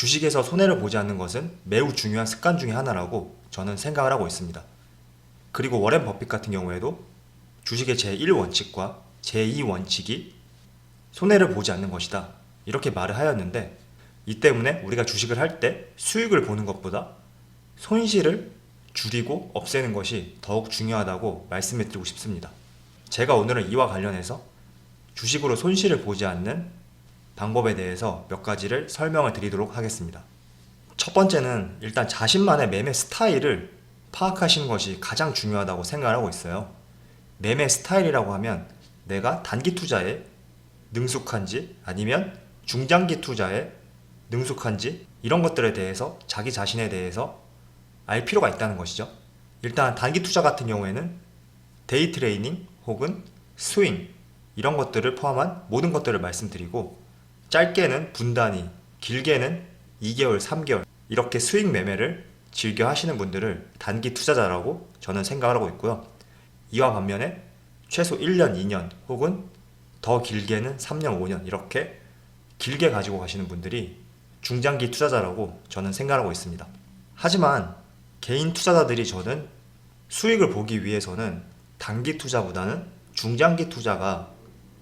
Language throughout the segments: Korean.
주식에서 손해를 보지 않는 것은 매우 중요한 습관 중에 하나라고 저는 생각을 하고 있습니다. 그리고 워렌 버핏 같은 경우에도 주식의 제1원칙과 제2원칙이 손해를 보지 않는 것이다, 이렇게 말을 하였는데, 이 때문에 우리가 주식을 할 때 수익을 보는 것보다 손실을 줄이고 없애는 것이 더욱 중요하다고 말씀을 드리고 싶습니다. 제가 오늘은 이와 관련해서 주식으로 손실을 보지 않는 방법에 대해서 몇 가지를 설명을 드리도록 하겠습니다. 첫 번째는 일단 자신만의 매매 스타일을 파악하시는 것이 가장 중요하다고 생각을 하고 있어요. 매매 스타일이라고 하면 내가 단기 투자에 능숙한지 아니면 중장기 투자에 능숙한지, 이런 것들에 대해서 자기 자신에 대해서 알 필요가 있다는 것이죠. 일단 단기 투자 같은 경우에는 데이 트레이닝 혹은 스윙, 이런 것들을 포함한 모든 것들을 말씀드리고, 짧게는 분단위, 길게는 2개월, 3개월 이렇게 수익 매매를 즐겨 하시는 분들을 단기 투자자라고 저는 생각을 하고 있고요. 이와 반면에 최소 1년, 2년 혹은 더 길게는 3년, 5년 이렇게 길게 가지고 가시는 분들이 중장기 투자자라고 저는 생각하고 있습니다. 하지만 개인 투자자들이 저는 수익을 보기 위해서는 단기 투자보다는 중장기 투자가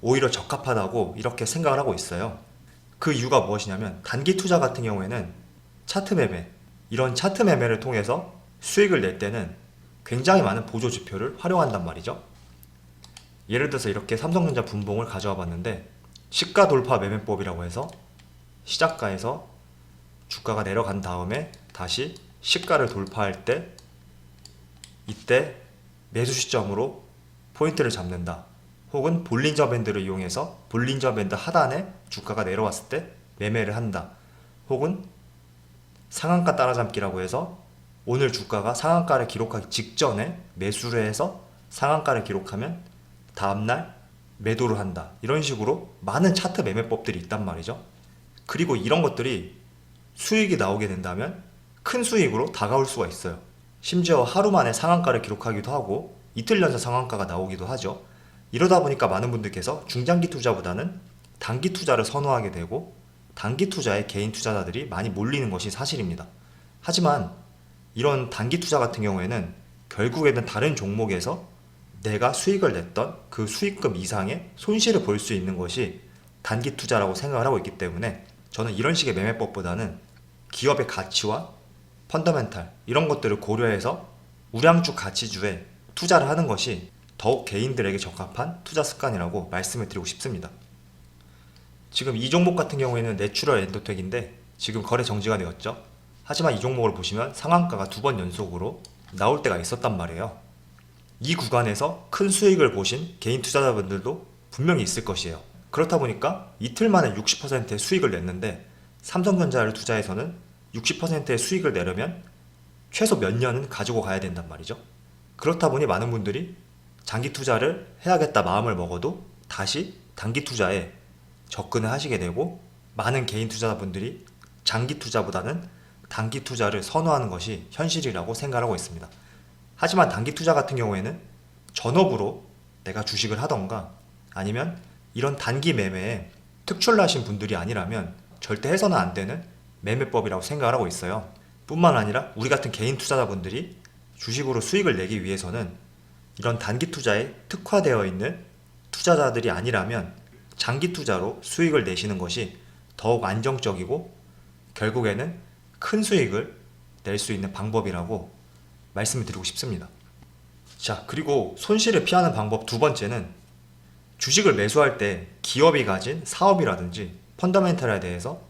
오히려 적합하다고 이렇게 생각을 하고 있어요. 그 이유가 무엇이냐면, 단기 투자 같은 경우에는 차트 매매, 이런 차트 매매를 통해서 수익을 낼 때는 굉장히 많은 보조 지표를 활용한단 말이죠. 예를 들어서 이렇게 삼성전자 분봉을 가져와 봤는데, 시가 돌파 매매법이라고 해서 시작가에서 주가가 내려간 다음에 다시 시가를 돌파할 때, 이때 매수 시점으로 포인트를 잡는다, 혹은 볼린저 밴드를 이용해서 볼린저 밴드 하단에 주가가 내려왔을 때 매매를 한다, 혹은 상한가 따라잡기라고 해서 오늘 주가가 상한가를 기록하기 직전에 매수를 해서 상한가를 기록하면 다음날 매도를 한다, 이런 식으로 많은 차트 매매법들이 있단 말이죠. 그리고 이런 것들이 수익이 나오게 된다면 큰 수익으로 다가올 수가 있어요. 심지어 하루 만에 상한가를 기록하기도 하고 이틀 연속 상한가가 나오기도 하죠. 이러다 보니까 많은 분들께서 중장기 투자보다는 단기 투자를 선호하게 되고, 단기 투자에 개인 투자자들이 많이 몰리는 것이 사실입니다. 하지만 이런 단기 투자 같은 경우에는 결국에는 다른 종목에서 내가 수익을 냈던 그 수익금 이상의 손실을 볼 수 있는 것이 단기 투자라고 생각을 하고 있기 때문에, 저는 이런 식의 매매법보다는 기업의 가치와 펀더멘탈, 이런 것들을 고려해서 우량주 가치주에 투자를 하는 것이 더욱 개인들에게 적합한 투자 습관이라고 말씀을 드리고 싶습니다. 지금 이 종목 같은 경우에는 내추럴 엔도텍인데 지금 거래 정지가 되었죠. 하지만 이 종목을 보시면 상한가가 2번 연속으로 나올 때가 있었단 말이에요. 이 구간에서 큰 수익을 보신 개인 투자자분들도 분명히 있을 것이에요. 그렇다 보니까 이틀 만에 60%의 수익을 냈는데, 삼성전자를 투자해서는 60%의 수익을 내려면 최소 몇 년은 가지고 가야 된단 말이죠. 그렇다 보니 많은 분들이 장기 투자를 해야겠다 마음을 먹어도 다시 단기 투자에 접근을 하시게 되고, 많은 개인 투자자분들이 장기 투자보다는 단기 투자를 선호하는 것이 현실이라고 생각하고 있습니다. 하지만 단기 투자 같은 경우에는 전업으로 내가 주식을 하던가 아니면 이런 단기 매매에 특출나신 분들이 아니라면 절대 해서는 안 되는 매매법이라고 생각을 하고 있어요. 뿐만 아니라 우리 같은 개인 투자자분들이 주식으로 수익을 내기 위해서는 이런 단기 투자에 특화되어 있는 투자자들이 아니라면 장기 투자로 수익을 내시는 것이 더욱 안정적이고 결국에는 큰 수익을 낼 수 있는 방법이라고 말씀을 드리고 싶습니다. 자, 그리고 손실을 피하는 방법 두 번째는, 주식을 매수할 때 기업이 가진 사업이라든지 펀더멘탈에 대해서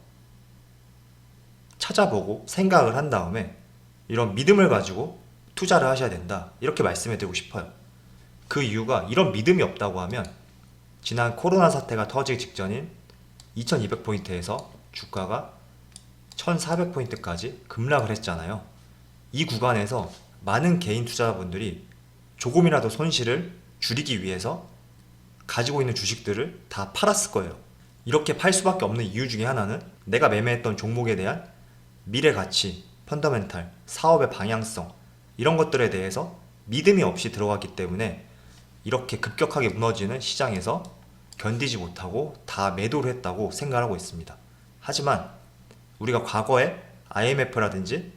찾아보고 생각을 한 다음에 이런 믿음을 가지고 투자를 하셔야 된다, 이렇게 말씀을 드리고 싶어요. 그 이유가, 이런 믿음이 없다고 하면 지난 코로나 사태가 터지기 직전인 2200포인트에서 주가가 1400포인트까지 급락을 했잖아요. 이 구간에서 많은 개인 투자자분들이 조금이라도 손실을 줄이기 위해서 가지고 있는 주식들을 다 팔았을 거예요. 이렇게 팔 수밖에 없는 이유 중에 하나는 내가 매매했던 종목에 대한 미래 가치, 펀더멘탈, 사업의 방향성, 이런 것들에 대해서 믿음이 없이 들어갔기 때문에 이렇게 급격하게 무너지는 시장에서 견디지 못하고 다 매도를 했다고 생각하고 있습니다. 하지만 우리가 과거에 IMF라든지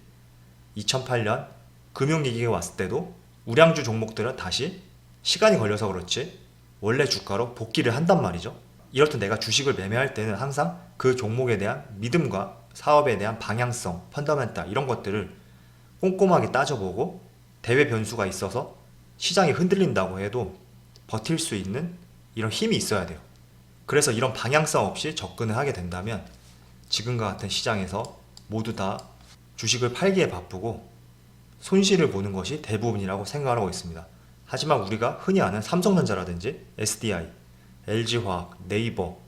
2008년 금융위기가 왔을 때도 우량주 종목들은 다시 시간이 걸려서 그렇지 원래 주가로 복귀를 한단 말이죠. 이렇듯 내가 주식을 매매할 때는 항상 그 종목에 대한 믿음과 사업에 대한 방향성, 펀더멘탈 이런 것들을 꼼꼼하게 따져보고 대외 변수가 있어서 시장이 흔들린다고 해도 버틸 수 있는 이런 힘이 있어야 돼요. 그래서 이런 방향성 없이 접근을 하게 된다면 지금과 같은 시장에서 모두 다 주식을 팔기에 바쁘고 손실을 보는 것이 대부분이라고 생각하고 있습니다. 하지만 우리가 흔히 아는 삼성전자라든지 SDI, LG화학, 네이버,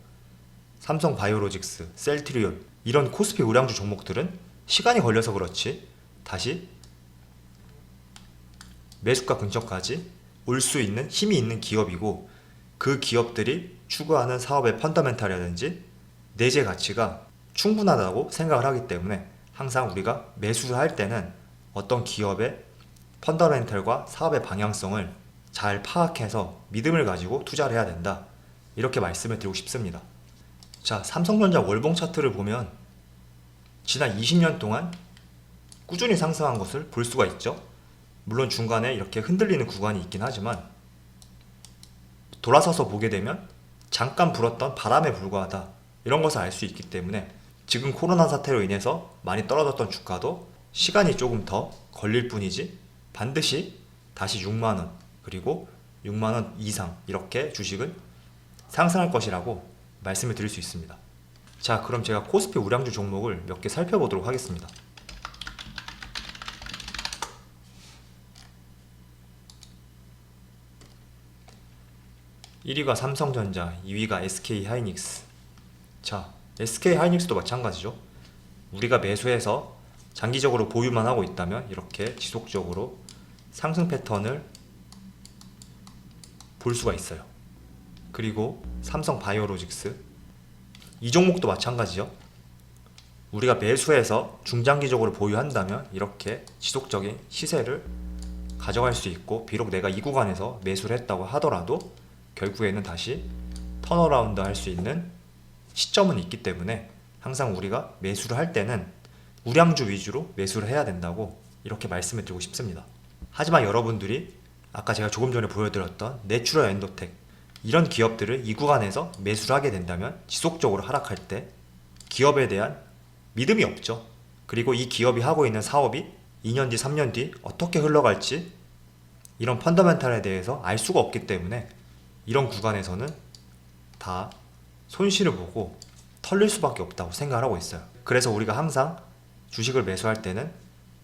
삼성바이오로직스, 셀트리온 이런 코스피 우량주 종목들은 시간이 걸려서 그렇지 다시 매수가 근처까지 올 수 있는 힘이 있는 기업이고 그 기업들이 추구하는 사업의 펀더멘탈이라든지 내재 가치가 충분하다고 생각을 하기 때문에 항상 우리가 매수를 할 때는 어떤 기업의 펀더멘탈과 사업의 방향성을 잘 파악해서 믿음을 가지고 투자를 해야 된다. 이렇게 말씀을 드리고 싶습니다. 자, 삼성전자 월봉 차트를 보면 지난 20년 동안 꾸준히 상승한 것을 볼 수가 있죠. 물론 중간에 이렇게 흔들리는 구간이 있긴 하지만 돌아서서 보게 되면 잠깐 불었던 바람에 불과하다. 이런 것을 알 수 있기 때문에 지금 코로나 사태로 인해서 많이 떨어졌던 주가도 시간이 조금 더 걸릴 뿐이지 반드시 다시 6만원 그리고 6만원 이상 이렇게 주식은 상승할 것이라고 말씀을 드릴 수 있습니다. 자, 그럼 제가 코스피 우량주 종목을 몇 개 살펴보도록 하겠습니다. 1위가 삼성전자, 2위가 SK하이닉스. 자, SK하이닉스도 마찬가지죠. 우리가 매수해서 장기적으로 보유만 하고 있다면 이렇게 지속적으로 상승 패턴을 볼 수가 있어요. 그리고 삼성바이오로직스 이 종목도 마찬가지죠. 우리가 매수해서 중장기적으로 보유한다면 이렇게 지속적인 시세를 가져갈 수 있고 비록 내가 이 구간에서 매수를 했다고 하더라도 결국에는 다시 턴어라운드 할 수 있는 시점은 있기 때문에 항상 우리가 매수를 할 때는 우량주 위주로 매수를 해야 된다고 이렇게 말씀을 드리고 싶습니다. 하지만 여러분들이 아까 제가 조금 전에 보여드렸던 내추럴 엔도텍 이런 기업들을 이 구간에서 매수를 하게 된다면 지속적으로 하락할 때 기업에 대한 믿음이 없죠. 그리고 이 기업이 하고 있는 사업이 2년 뒤, 3년 뒤 어떻게 흘러갈지 이런 펀더멘탈에 대해서 알 수가 없기 때문에 이런 구간에서는 다 손실을 보고 털릴 수밖에 없다고 생각을 하고 있어요. 그래서 우리가 항상 주식을 매수할 때는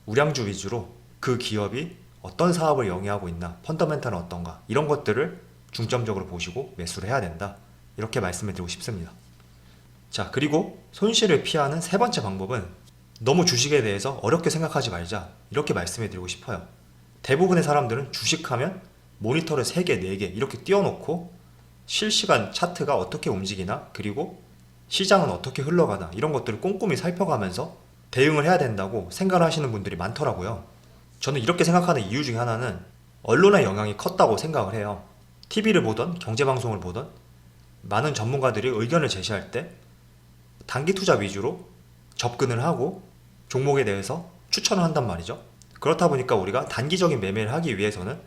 우량주 위주로 그 기업이 어떤 사업을 영위하고 있나, 펀더멘탈은 어떤가 이런 것들을 중점적으로 보시고 매수를 해야 된다. 이렇게 말씀을 드리고 싶습니다. 자, 그리고 손실을 피하는 세 번째 방법은 너무 주식에 대해서 어렵게 생각하지 말자. 이렇게 말씀을 드리고 싶어요. 대부분의 사람들은 주식하면 모니터를 3개, 4개 이렇게 띄워놓고 실시간 차트가 어떻게 움직이나 그리고 시장은 어떻게 흘러가나 이런 것들을 꼼꼼히 살펴가면서 대응을 해야 된다고 생각을 하시는 분들이 많더라고요. 저는 이렇게 생각하는 이유 중에 하나는 언론의 영향이 컸다고 생각을 해요. TV를 보던 경제방송을 보던 많은 전문가들이 의견을 제시할 때 단기 투자 위주로 접근을 하고 종목에 대해서 추천을 한단 말이죠. 그렇다 보니까 우리가 단기적인 매매를 하기 위해서는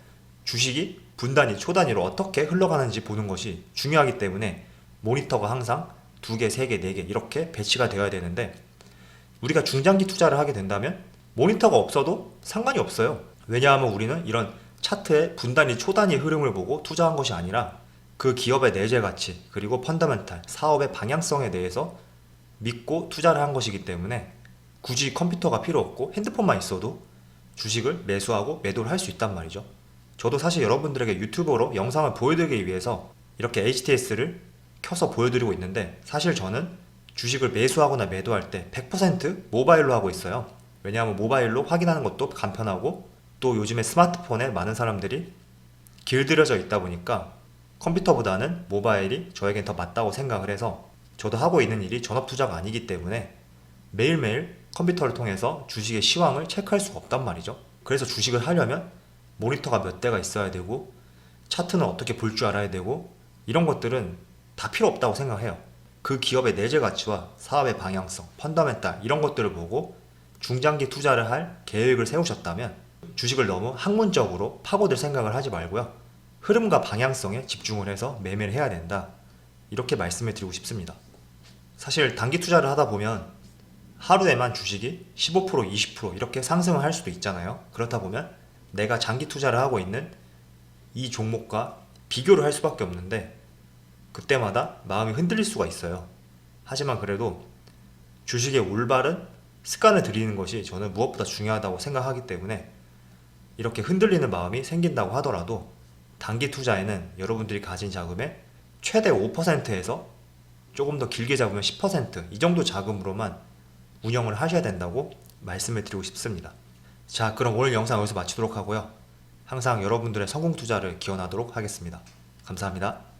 주식이 분단위, 초단위로 어떻게 흘러가는지 보는 것이 중요하기 때문에 모니터가 항상 2개, 3개, 4개 이렇게 배치가 되어야 되는데 우리가 중장기 투자를 하게 된다면 모니터가 없어도 상관이 없어요. 왜냐하면 우리는 이런 차트의 분단위, 초단위 흐름을 보고 투자한 것이 아니라 그 기업의 내재 가치 그리고 펀더멘탈, 사업의 방향성에 대해서 믿고 투자를 한 것이기 때문에 굳이 컴퓨터가 필요 없고 핸드폰만 있어도 주식을 매수하고 매도를 할 수 있단 말이죠. 저도 사실 여러분들에게 유튜브로 영상을 보여드리기 위해서 이렇게 HTS를 켜서 보여드리고 있는데 사실 저는 주식을 매수하거나 매도할 때 100% 모바일로 하고 있어요. 왜냐하면 모바일로 확인하는 것도 간편하고 또 요즘에 스마트폰에 많은 사람들이 길들여져 있다 보니까 컴퓨터보다는 모바일이 저에겐 더 맞다고 생각을 해서 저도 하고 있는 일이 전업투자가 아니기 때문에 매일매일 컴퓨터를 통해서 주식의 시황을 체크할 수가 없단 말이죠. 그래서 주식을 하려면 모니터가 몇 대가 있어야 되고 차트는 어떻게 볼 줄 알아야 되고 이런 것들은 다 필요 없다고 생각해요. 그 기업의 내재 가치와 사업의 방향성, 펀더멘탈 이런 것들을 보고 중장기 투자를 할 계획을 세우셨다면 주식을 너무 학문적으로 파고들 생각을 하지 말고요. 흐름과 방향성에 집중을 해서 매매를 해야 된다. 이렇게 말씀을 드리고 싶습니다. 사실 단기 투자를 하다 보면 하루에만 주식이 15%, 20% 이렇게 상승을 할 수도 있잖아요. 그렇다 보면 내가 장기 투자를 하고 있는 이 종목과 비교를 할 수밖에 없는데 그때마다 마음이 흔들릴 수가 있어요. 하지만 그래도 주식의 올바른 습관을 들이는 것이 저는 무엇보다 중요하다고 생각하기 때문에 이렇게 흔들리는 마음이 생긴다고 하더라도 단기 투자에는 여러분들이 가진 자금의 최대 5%에서 조금 더 길게 잡으면 10%이 정도 자금으로만 운영을 하셔야 된다고 말씀을 드리고 싶습니다. 자, 그럼 오늘 영상 여기서 마치도록 하고요. 항상 여러분들의 성공 투자를 기원하도록 하겠습니다. 감사합니다.